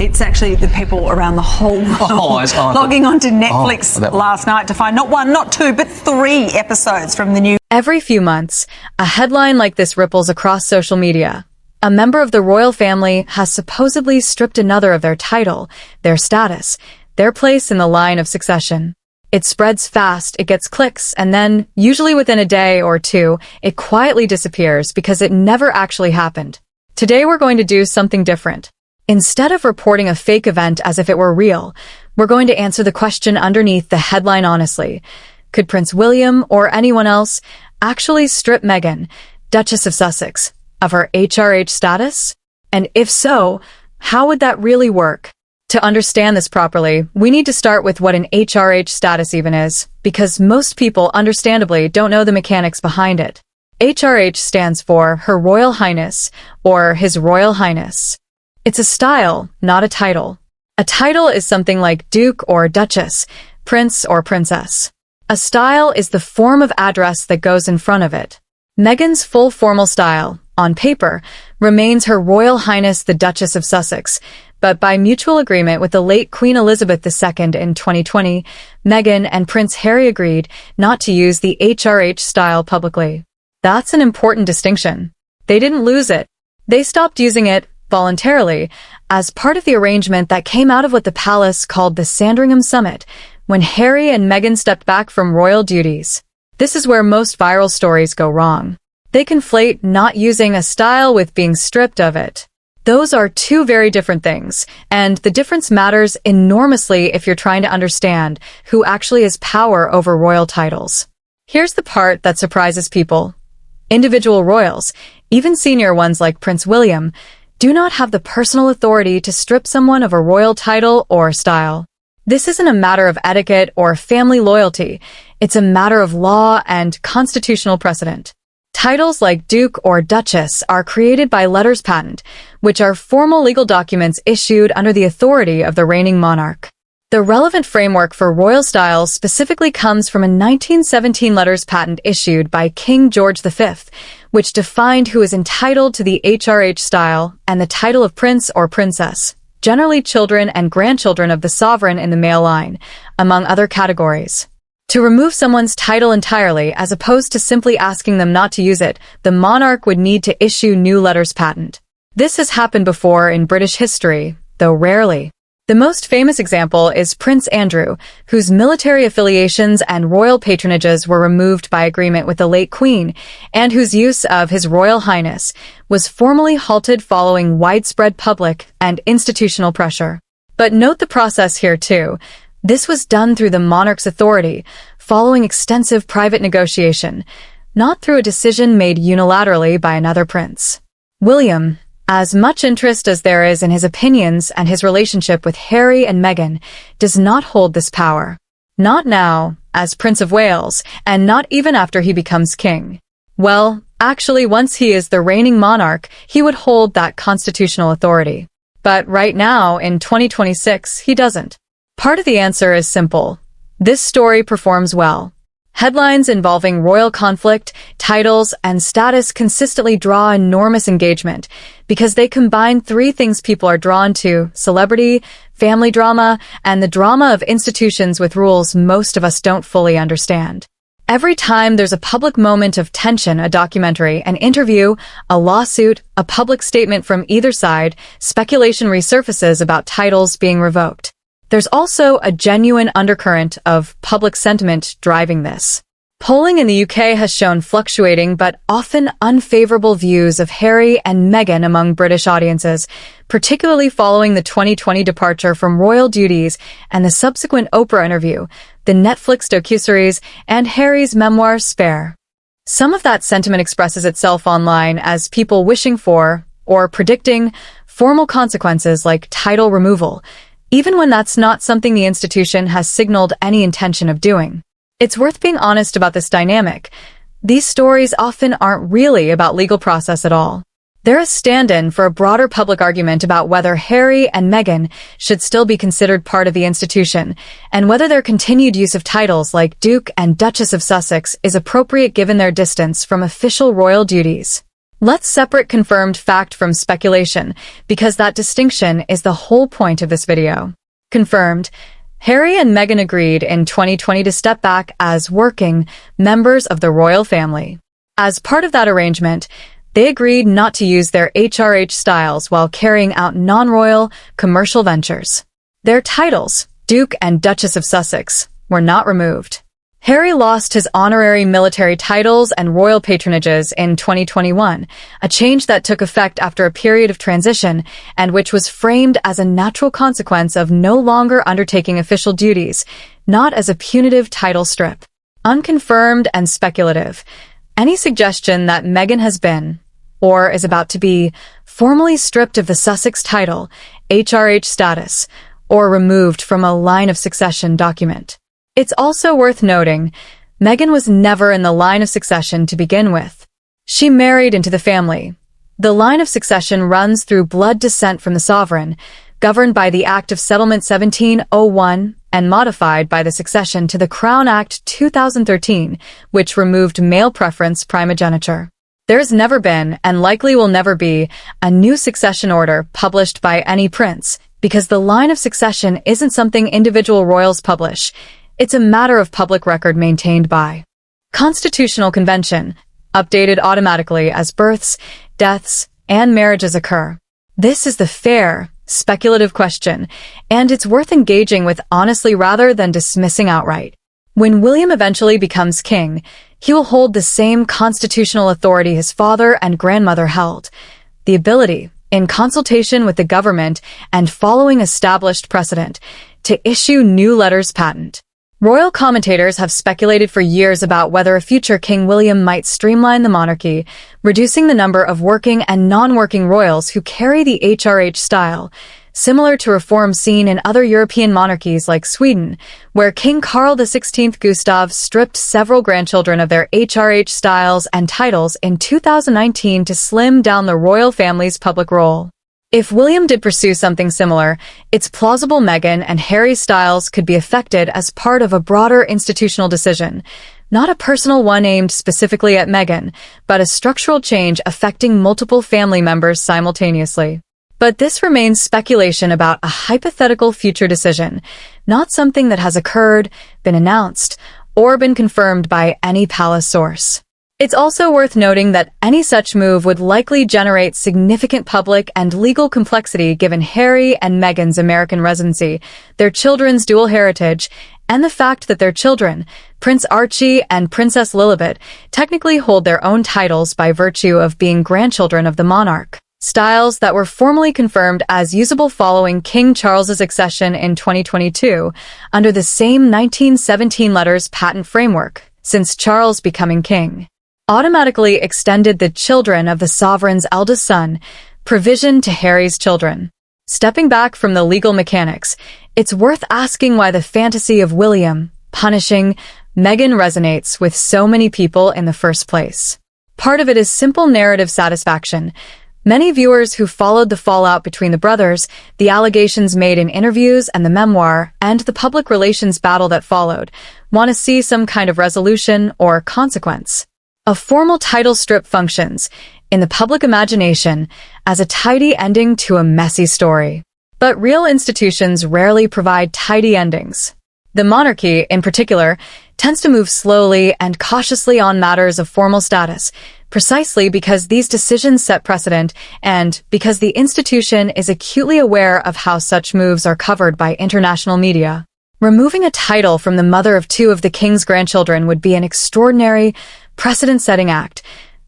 It's actually the people around the whole world logging onto Netflix last night to find not one, not two, but 3 episodes from the new... Every few months, a headline like this ripples across social media. A member of the royal family has supposedly stripped another of their title, their status, their place in the line of succession. It spreads fast, it gets clicks, and then, usually within a day or 2, it quietly disappears because it never actually happened. Today we're going to do something different. Instead of reporting a fake event as if it were real, we're going to answer the question underneath the headline honestly. Could Prince William, or anyone else, actually strip Meghan, Duchess of Sussex, of her HRH status? And if so, how would that really work? To understand this properly, we need to start with what an HRH status even is, because most people understandably don't know the mechanics behind it. HRH stands for Her Royal Highness, or His Royal Highness. It's a style, not a title. A title is something like Duke or Duchess, Prince or Princess. A style is the form of address that goes in front of it. Meghan's full formal style, on paper, remains Her Royal Highness the Duchess of Sussex, but by mutual agreement with the late Queen Elizabeth II in 2020, Meghan and Prince Harry agreed not to use the HRH style publicly. That's an important distinction. They didn't lose it. They stopped using it, voluntarily, as part of the arrangement that came out of what the palace called the Sandringham Summit, when Harry and Meghan stepped back from royal duties. This is where most viral stories go wrong. They conflate not using a style with being stripped of it. Those are 2 very different things, and the difference matters enormously if you're trying to understand who actually has power over royal titles. Here's the part that surprises people. Individual royals, even senior ones like Prince William, do not have the personal authority to strip someone of a royal title or style. This isn't a matter of etiquette or family loyalty, it's a matter of law and constitutional precedent. Titles like Duke or Duchess are created by letters patent, which are formal legal documents issued under the authority of the reigning monarch. The relevant framework for royal styles specifically comes from a 1917 letters patent issued by King George V, which defined who is entitled to the HRH style and the title of prince or princess, generally children and grandchildren of the sovereign in the male line, among other categories. To remove someone's title entirely, as opposed to simply asking them not to use it, the monarch would need to issue new letters patent. This has happened before in British history, though rarely. The most famous example is Prince Andrew, whose military affiliations and royal patronages were removed by agreement with the late Queen, and whose use of His Royal Highness was formally halted following widespread public and institutional pressure. But note the process here too. This was done through the monarch's authority, following extensive private negotiation, not through a decision made unilaterally by another prince. William, as much interest as there is in his opinions and his relationship with Harry and Meghan, does not hold this power. Not now, as Prince of Wales, and not even after he becomes king. Well, actually, once he is the reigning monarch, he would hold that constitutional authority. But right now, in 2026, he doesn't. Part of the answer is simple. This story performs well. Headlines involving royal conflict, titles, and status consistently draw enormous engagement because they combine 3 things people are drawn to: celebrity, family drama, and the drama of institutions with rules most of us don't fully understand. Every time there's a public moment of tension, a documentary, an interview, a lawsuit, a public statement from either side, speculation resurfaces about titles being revoked. There's also a genuine undercurrent of public sentiment driving this. Polling in the UK has shown fluctuating but often unfavorable views of Harry and Meghan among British audiences, particularly following the 2020 departure from royal duties and the subsequent Oprah interview, the Netflix docuseries, and Harry's memoir Spare. Some of that sentiment expresses itself online as people wishing for, or predicting, formal consequences like title removal, even when that's not something the institution has signaled any intention of doing. It's worth being honest about this dynamic. These stories often aren't really about legal process at all. They're a stand-in for a broader public argument about whether Harry and Meghan should still be considered part of the institution, and whether their continued use of titles like Duke and Duchess of Sussex is appropriate given their distance from official royal duties. Let's separate confirmed fact from speculation, because that distinction is the whole point of this video. Confirmed. Harry and Meghan agreed in 2020 to step back as working members of the royal family. As part of that arrangement, they agreed not to use their HRH styles while carrying out non-royal commercial ventures. Their titles, Duke and Duchess of Sussex, were not removed. Harry lost his honorary military titles and royal patronages in 2021, a change that took effect after a period of transition and which was framed as a natural consequence of no longer undertaking official duties, not as a punitive title strip. Unconfirmed and speculative. Any suggestion that Meghan has been, or is about to be, formally stripped of the Sussex title, HRH status, or removed from a line of succession document. It's also worth noting, Meghan was never in the line of succession to begin with. She married into the family. The line of succession runs through blood descent from the sovereign, governed by the Act of Settlement 1701 and modified by the Succession to the Crown Act 2013, which removed male preference primogeniture. There's never been, and likely will never be, a new succession order published by any prince, because the line of succession isn't something individual royals publish. It's a matter of public record maintained by Constitutional Convention, updated automatically as births, deaths, and marriages occur. This is the fair, speculative question, and it's worth engaging with honestly rather than dismissing outright. When William eventually becomes king, he will hold the same constitutional authority his father and grandmother held. The ability, in consultation with the government and following established precedent, to issue new letters patent. Royal commentators have speculated for years about whether a future King William might streamline the monarchy, reducing the number of working and non-working royals who carry the HRH style, similar to reforms seen in other European monarchies like Sweden, where King Carl XVI Gustav stripped several grandchildren of their HRH styles and titles in 2019 to slim down the royal family's public role. If William did pursue something similar, it's plausible Meghan and Harry's styles could be affected as part of a broader institutional decision, not a personal one aimed specifically at Meghan, but a structural change affecting multiple family members simultaneously. But this remains speculation about a hypothetical future decision, not something that has occurred, been announced, or been confirmed by any palace source. It's also worth noting that any such move would likely generate significant public and legal complexity given Harry and Meghan's American residency, their children's dual heritage, and the fact that their children, Prince Archie and Princess Lilibet, technically hold their own titles by virtue of being grandchildren of the monarch. Styles that were formally confirmed as usable following King Charles's accession in 2022 under the same 1917 letters patent framework, since Charles becoming king automatically extended the children of the sovereign's eldest son provision to Harry's children. Stepping back from the legal mechanics, it's worth asking why the fantasy of William punishing Meghan resonates with so many people in the first place. Part of it is simple narrative satisfaction. Many viewers who followed the fallout between the brothers, the allegations made in interviews and the memoir, and the public relations battle that followed, want to see some kind of resolution or consequence. A formal title strip functions, in the public imagination, as a tidy ending to a messy story. But real institutions rarely provide tidy endings. The monarchy, in particular, tends to move slowly and cautiously on matters of formal status, precisely because these decisions set precedent and because the institution is acutely aware of how such moves are covered by international media. Removing a title from the mother of two of the king's grandchildren would be an extraordinary, precedent-setting act,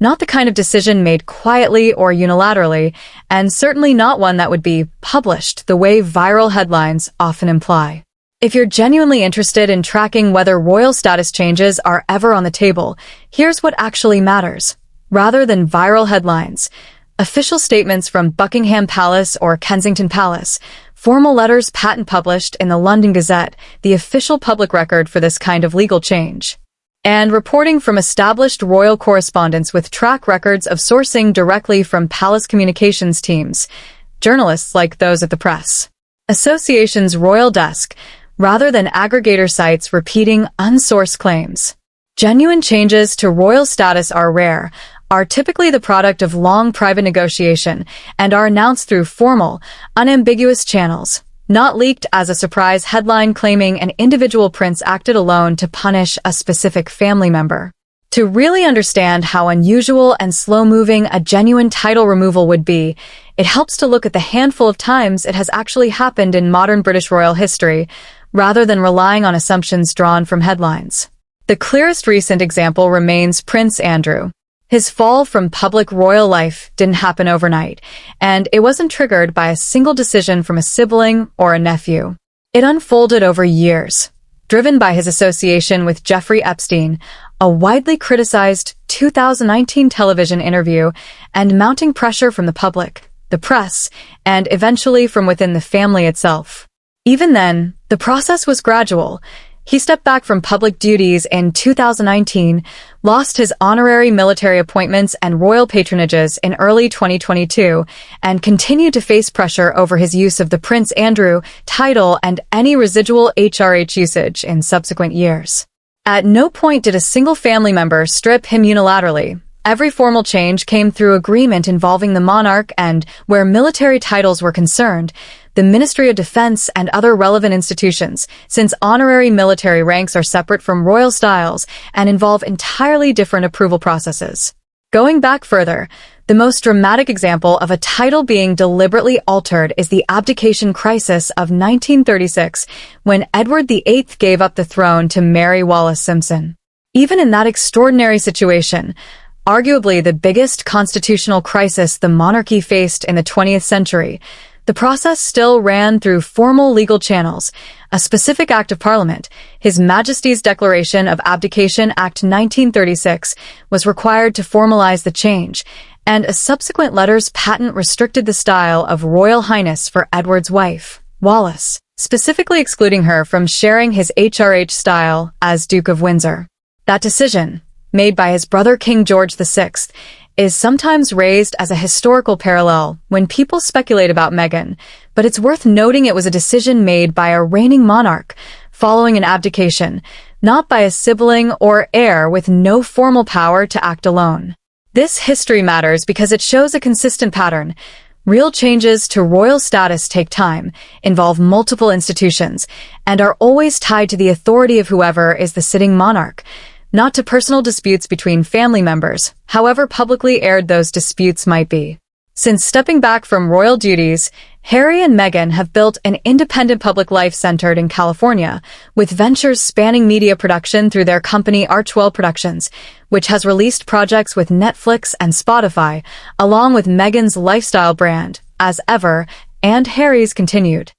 not the kind of decision made quietly or unilaterally, and certainly not one that would be published the way viral headlines often imply. If you're genuinely interested in tracking whether royal status changes are ever on the table, here's what actually matters. Rather than viral headlines, official statements from Buckingham Palace or Kensington Palace, formal letters patent published in the London Gazette, the official public record for this kind of legal change, and reporting from established royal correspondents with track records of sourcing directly from palace communications teams, journalists like those at the Press Association's Royal Desk, rather than aggregator sites repeating unsourced claims. Genuine changes to royal status are rare, are typically the product of long private negotiation and are announced through formal, unambiguous channels, not leaked as a surprise headline claiming an individual prince acted alone to punish a specific family member. To really understand how unusual and slow-moving a genuine title removal would be, it helps to look at the handful of times it has actually happened in modern British royal history, rather than relying on assumptions drawn from headlines. The clearest recent example remains Prince Andrew. His fall from public royal life didn't happen overnight, and it wasn't triggered by a single decision from a sibling or a nephew. It unfolded over years, driven by his association with Jeffrey Epstein, a widely criticized 2019 television interview, and mounting pressure from the public, the press, and eventually from within the family itself. Even then, the process was gradual. He stepped back from public duties in 2019, lost his honorary military appointments and royal patronages in early 2022, and continued to face pressure over his use of the Prince Andrew title and any residual HRH usage in subsequent years. At no point did a single family member strip him unilaterally. Every formal change came through agreement involving the monarch and, where military titles were concerned, the Ministry of Defense and other relevant institutions, since honorary military ranks are separate from royal styles and involve entirely different approval processes. Going back further, the most dramatic example of a title being deliberately altered is the abdication crisis of 1936, when Edward VIII gave up the throne to Mary Wallace Simpson. Even in that extraordinary situation, arguably the biggest constitutional crisis the monarchy faced in the 20th century, the process still ran through formal legal channels. A specific Act of Parliament, His Majesty's Declaration of Abdication Act 1936, was required to formalize the change, and a subsequent letter's patent restricted the style of Royal Highness for Edward's wife, Wallis, specifically excluding her from sharing his HRH style as Duke of Windsor. That decision, made by his brother King George VI, is sometimes raised as a historical parallel when people speculate about Meghan, but it's worth noting it was a decision made by a reigning monarch following an abdication, not by a sibling or heir with no formal power to act alone. This history matters because it shows a consistent pattern. Real changes to royal status take time, involve multiple institutions, and are always tied to the authority of whoever is the sitting monarch, not to personal disputes between family members, however publicly aired those disputes might be. Since stepping back from royal duties, Harry and Meghan have built an independent public life centered in California, with ventures spanning media production through their company Archwell Productions, which has released projects with Netflix and Spotify, along with Meghan's lifestyle brand, As Ever, and Harry's continued